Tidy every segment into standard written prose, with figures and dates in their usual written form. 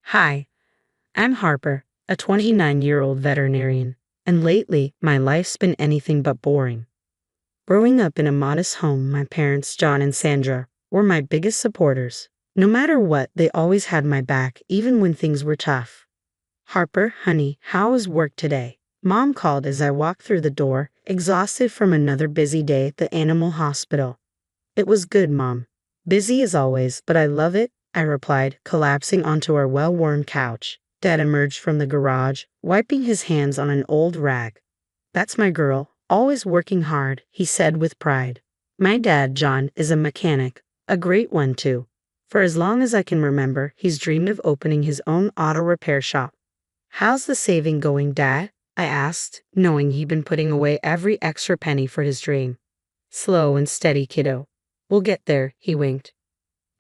Hi, I'm Harper, a 29-year-old veterinarian, and lately my life's been anything but boring. Growing up in a modest home, my parents, John and Sandra, were my biggest supporters. No matter what, they always had my back, even when things were tough. Harper, honey, how was work today? Mom called as I walked through the door, exhausted from another busy day at the animal hospital. It was good, Mom. Busy as always, but I love it, I replied, collapsing onto our well-worn couch. Dad emerged from the garage, wiping his hands on an old rag. That's my girl, always working hard, he said with pride. My dad, John, is a mechanic, a great one too. For as long as I can remember, he's dreamed of opening his own auto repair shop. How's the saving going, Dad? I asked, knowing he'd been putting away every extra penny for his dream. Slow and steady, kiddo. We'll get there, he winked.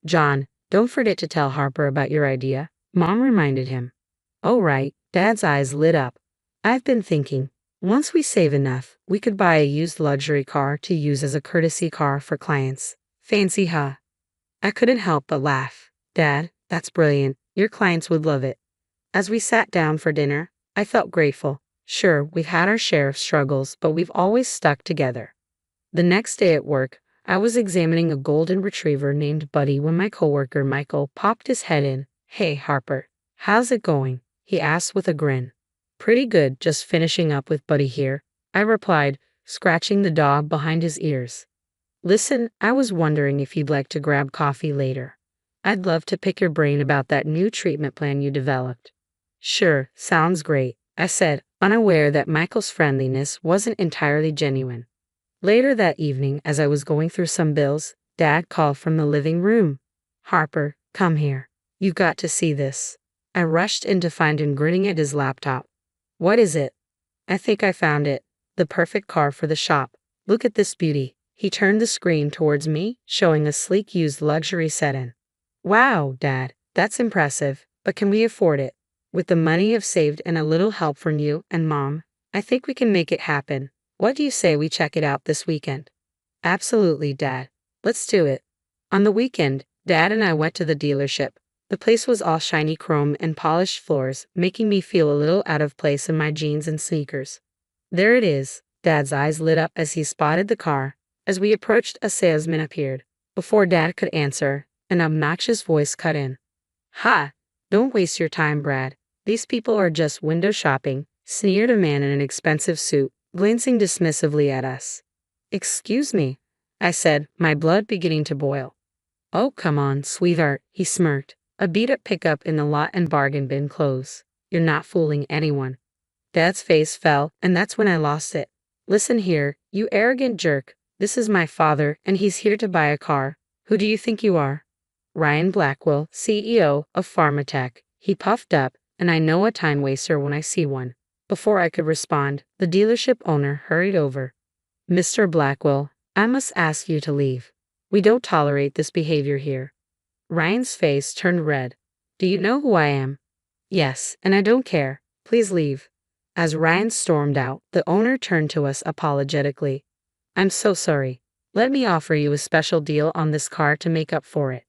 John, don't forget to tell Harper about your idea, Mom reminded him. Oh right, Dad's eyes lit up. I've been thinking, once we save enough, we could buy a used luxury car to use as a courtesy car for clients. Fancy, huh? I couldn't help but laugh. Dad, that's brilliant. Your clients would love it. As we sat down for dinner, I felt grateful. Sure, we've had our share of struggles, but we've always stuck together. The next day at work, I was examining a golden retriever named Buddy when my coworker Michael popped his head in. Hey, Harper, how's it going? He asked with a grin. Pretty good, just finishing up with Buddy here, I replied, scratching the dog behind his ears. Listen, I was wondering if you'd like to grab coffee later. I'd love to pick your brain about that new treatment plan you developed. Sure, sounds great, I said, unaware that Michael's friendliness wasn't entirely genuine. Later that evening, as I was going through some bills, Dad called from the living room. Harper, come here. You've got to see this. I rushed in to find him grinning at his laptop. What is it? I think I found it. The perfect car for the shop. Look at this beauty. He turned the screen towards me, showing a sleek used luxury sedan. Wow, Dad, that's impressive, but can we afford it? With the money I've saved and a little help from you and Mom, I think we can make it happen. What do you say we check it out this weekend? Absolutely, Dad. Let's do it. On the weekend, Dad and I went to the dealership. The place was all shiny chrome and polished floors, making me feel a little out of place in my jeans and sneakers. There it is. Dad's eyes lit up as he spotted the car. As we approached, a salesman appeared. Before Dad could answer, an obnoxious voice cut in. Ha! Don't waste your time, Brad. These people are just window shopping, sneered a man in an expensive suit, glancing dismissively at us. Excuse me, I said, my blood beginning to boil. Oh, come on, sweetheart, he smirked. A beat-up pickup in the lot and bargain bin close. You're not fooling anyone. Dad's face fell, and that's when I lost it. Listen here, you arrogant jerk. This is my father, and he's here to buy a car. Who do you think you are? Ryan Blackwell, CEO of Pharmatech. He puffed up, and I know a time waster when I see one. Before I could respond, the dealership owner hurried over. Mr. Blackwell, I must ask you to leave. We don't tolerate this behavior here. Ryan's face turned red. Do you know who I am? Yes, and I don't care. Please leave. As Ryan stormed out, the owner turned to us apologetically. I'm so sorry. Let me offer you a special deal on this car to make up for it.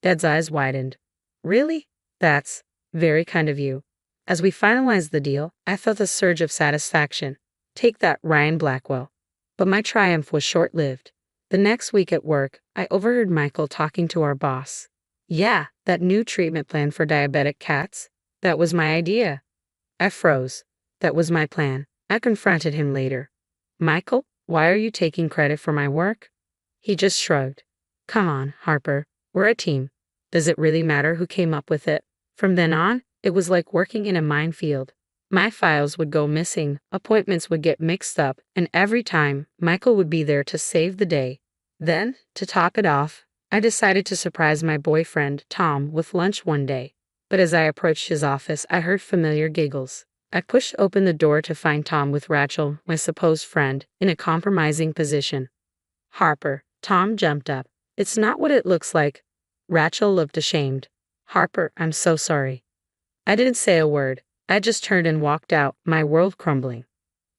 Dad's eyes widened. Really? That's very kind of you. As we finalized the deal, I felt a surge of satisfaction. Take that, Ryan Blackwell. But my triumph was short-lived. The next week at work, I overheard Michael talking to our boss. Yeah, that new treatment plan for diabetic cats. That was my idea. I froze. That was my plan. I confronted him later. Michael, why are you taking credit for my work? He just shrugged. Come on, Harper. We're a team. Does it really matter who came up with it? From then on, it was like working in a minefield. My files would go missing, appointments would get mixed up, and every time, Michael would be there to save the day. Then, to top it off, I decided to surprise my boyfriend, Tom, with lunch one day. But as I approached his office, I heard familiar giggles. I pushed open the door to find Tom with Rachel, my supposed friend, in a compromising position. Harper, Tom jumped up. It's not what it looks like. Rachel looked ashamed. Harper, I'm so sorry. I didn't say a word. I just turned and walked out, my world crumbling.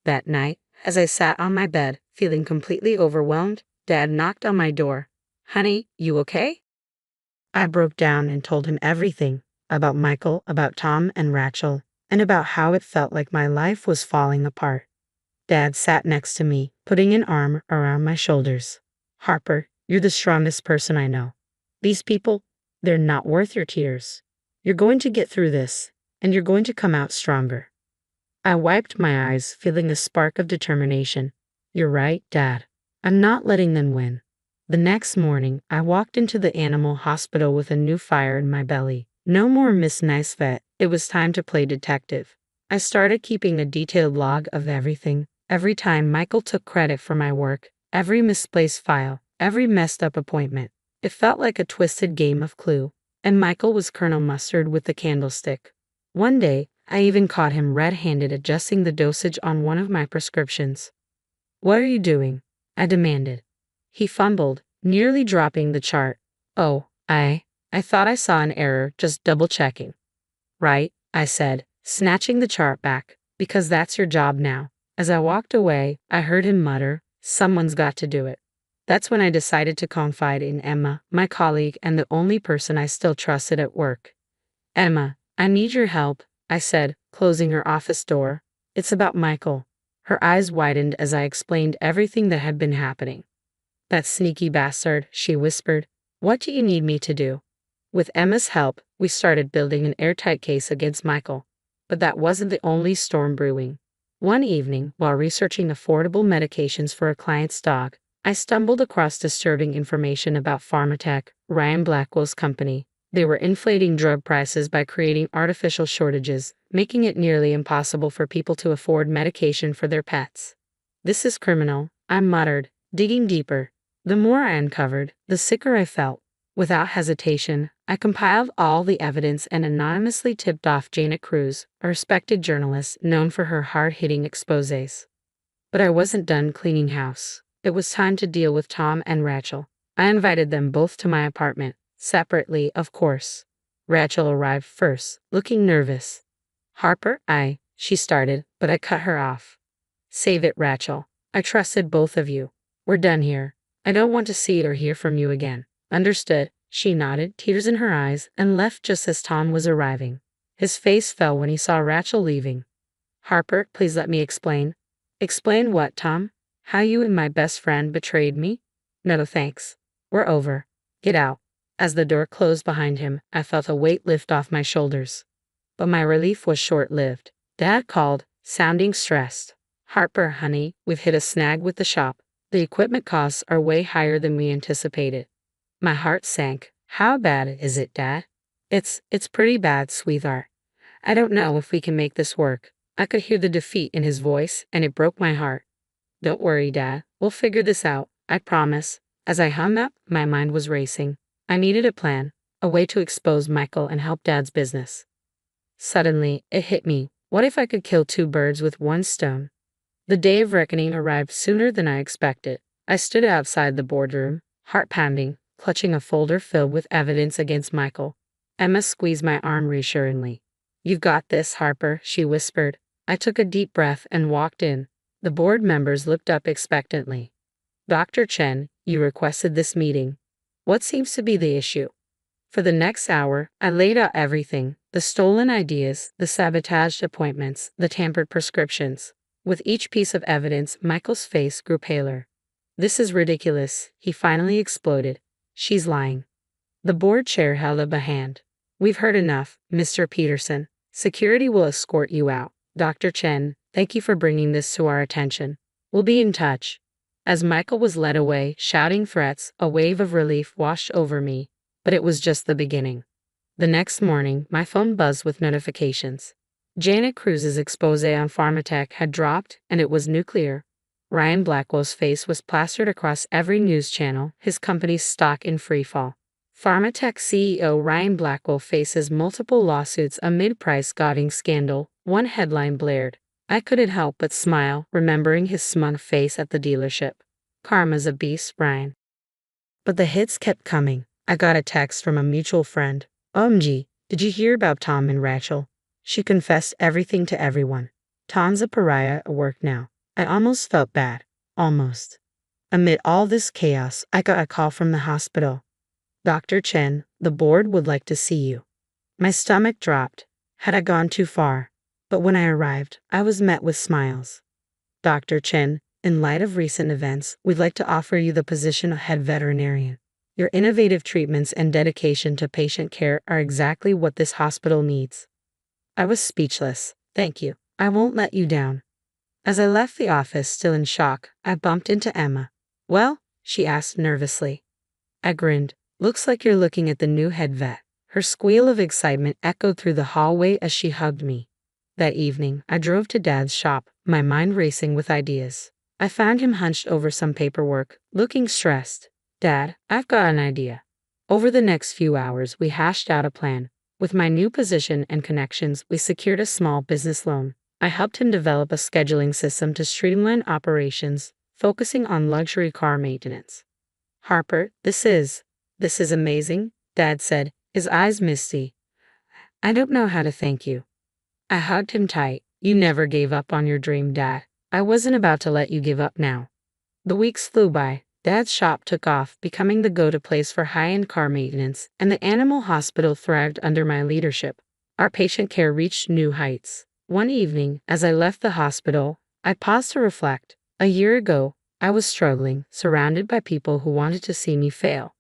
That night, as I sat on my bed, feeling completely overwhelmed, Dad knocked on my door. Honey, you okay? I broke down and told him everything. about Michael, about Tom and Rachel, and about how it felt like my life was falling apart. Dad sat next to me, putting an arm around my shoulders. Harper, you're the strongest person I know. These people, they're not worth your tears. You're going to get through this, and you're going to come out stronger. I wiped my eyes, feeling a spark of determination. You're right, Dad. I'm not letting them win. The next morning, I walked into the animal hospital with a new fire in my belly. No more Miss Nice Vet. It was time to play detective. I started keeping a detailed log of everything. Every time Michael took credit for my work, every misplaced file, every messed up appointment. It felt like a twisted game of Clue, and Michael was Colonel Mustard with the candlestick. One day, I even caught him red-handed adjusting the dosage on one of my prescriptions. What are you doing? I demanded. He fumbled, nearly dropping the chart. Oh, I thought I saw an error, just double-checking. Right, I said, snatching the chart back, because that's your job now. As I walked away, I heard him mutter, someone's got to do it. That's when I decided to confide in Emma, my colleague and the only person I still trusted at work. Emma, I need your help, I said, closing her office door. It's about Michael. Her eyes widened as I explained everything that had been happening. That sneaky bastard, she whispered. What do you need me to do? With Emma's help, we started building an airtight case against Michael. But that wasn't the only storm brewing. One evening, while researching affordable medications for a client's dog, I stumbled across disturbing information about Pharmatech, Ryan Blackwell's company. They were inflating drug prices by creating artificial shortages, making it nearly impossible for people to afford medication for their pets. This is criminal, I muttered, digging deeper. The more I uncovered, the sicker I felt. Without hesitation, I compiled all the evidence and anonymously tipped off Janet Cruz, a respected journalist known for her hard-hitting exposés. But I wasn't done cleaning house. It was time to deal with Tom and Rachel. I invited them both to my apartment, separately, of course. Rachel arrived first, looking nervous. Harper, she started, but I cut her off. Save it, Rachel. I trusted both of you. We're done here. I don't want to see or hear from you again. Understood, she nodded, tears in her eyes, and left just as Tom was arriving. His face fell when he saw Rachel leaving. Harper, please let me explain. Explain what, Tom? How you and my best friend betrayed me? No thanks. We're over. Get out. As the door closed behind him, I felt a weight lift off my shoulders. But my relief was short-lived. Dad called, sounding stressed. Harper, honey, we've hit a snag with the shop. The equipment costs are way higher than we anticipated. My heart sank. How bad is it, Dad? It's pretty bad, sweetheart. I don't know if we can make this work. I could hear the defeat in his voice, and it broke my heart. Don't worry, Dad. We'll figure this out, I promise. As I hung up, my mind was racing. I needed a plan, a way to expose Michael and help Dad's business. Suddenly, it hit me. What if I could kill two birds with one stone? The day of reckoning arrived sooner than I expected. I stood outside the boardroom, heart pounding, clutching a folder filled with evidence against Michael. Emma squeezed my arm reassuringly. You've got this, Harper, she whispered. I took a deep breath and walked in. The board members looked up expectantly. Dr. Chen, you requested this meeting. What seems to be the issue? For the next hour, I laid out everything, the stolen ideas, the sabotaged appointments, the tampered prescriptions. With each piece of evidence, Michael's face grew paler. This is ridiculous, he finally exploded. She's lying. The board chair held up a hand. We've heard enough, Mr. Peterson. Security will escort you out. Dr. Chen, thank you for bringing this to our attention. We'll be in touch. As Michael was led away, shouting threats, a wave of relief washed over me. But it was just the beginning. The next morning, my phone buzzed with notifications. Janet Cruz's expose on Pharmatech had dropped, and it was nuclear. Ryan Blackwell's face was plastered across every news channel, his company's stock in freefall. Pharmatech CEO Ryan Blackwell faces multiple lawsuits amid price-gouging scandal, one headline blared. I couldn't help but smile, remembering his smug face at the dealership. Karma's a beast, Ryan. But the hits kept coming. I got a text from a mutual friend. OMG, did you hear about Tom and Rachel? She confessed everything to everyone. Tom's a pariah at work now. I almost felt bad. Almost. Amid all this chaos, I got a call from the hospital. Dr. Chen, the board would like to see you. My stomach dropped. Had I gone too far? But when I arrived, I was met with smiles. Dr. Chen, in light of recent events, we'd like to offer you the position of head veterinarian. Your innovative treatments and dedication to patient care are exactly what this hospital needs. I was speechless. Thank you. I won't let you down. As I left the office, still in shock, I bumped into Emma. Well? She asked nervously. I grinned. Looks like you're looking at the new head vet. Her squeal of excitement echoed through the hallway as she hugged me. That evening, I drove to Dad's shop, my mind racing with ideas. I found him hunched over some paperwork, looking stressed. Dad, I've got an idea. Over the next few hours, we hashed out a plan. With my new position and connections, we secured a small business loan. I helped him develop a scheduling system to streamline operations, focusing on luxury car maintenance. Harper, this is amazing, Dad said, his eyes misty. I don't know how to thank you. I hugged him tight. You never gave up on your dream, Dad. I wasn't about to let you give up now. The weeks flew by. Dad's shop took off, becoming the go-to place for high-end car maintenance, and the animal hospital thrived under my leadership. Our patient care reached new heights. One evening, as I left the hospital, I paused to reflect. A year ago, I was struggling, surrounded by people who wanted to see me fail.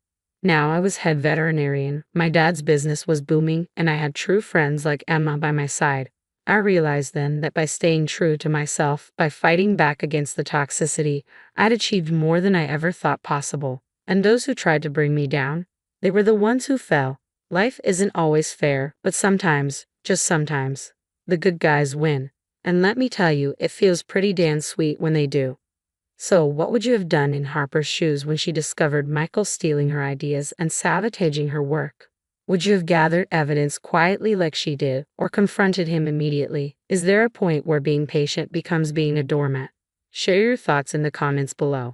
Now I was head veterinarian, my dad's business was booming, and I had true friends like Emma by my side. I realized then that by staying true to myself, by fighting back against the toxicity, I'd achieved more than I ever thought possible. And those who tried to bring me down, they were the ones who fell. Life isn't always fair, but sometimes, just sometimes, the good guys win. And let me tell you, it feels pretty damn sweet when they do. So, what would you have done in Harper's shoes when she discovered Michael stealing her ideas and sabotaging her work? Would you have gathered evidence quietly like she did, or confronted him immediately? Is there a point where being patient becomes being a doormat? Share your thoughts in the comments below.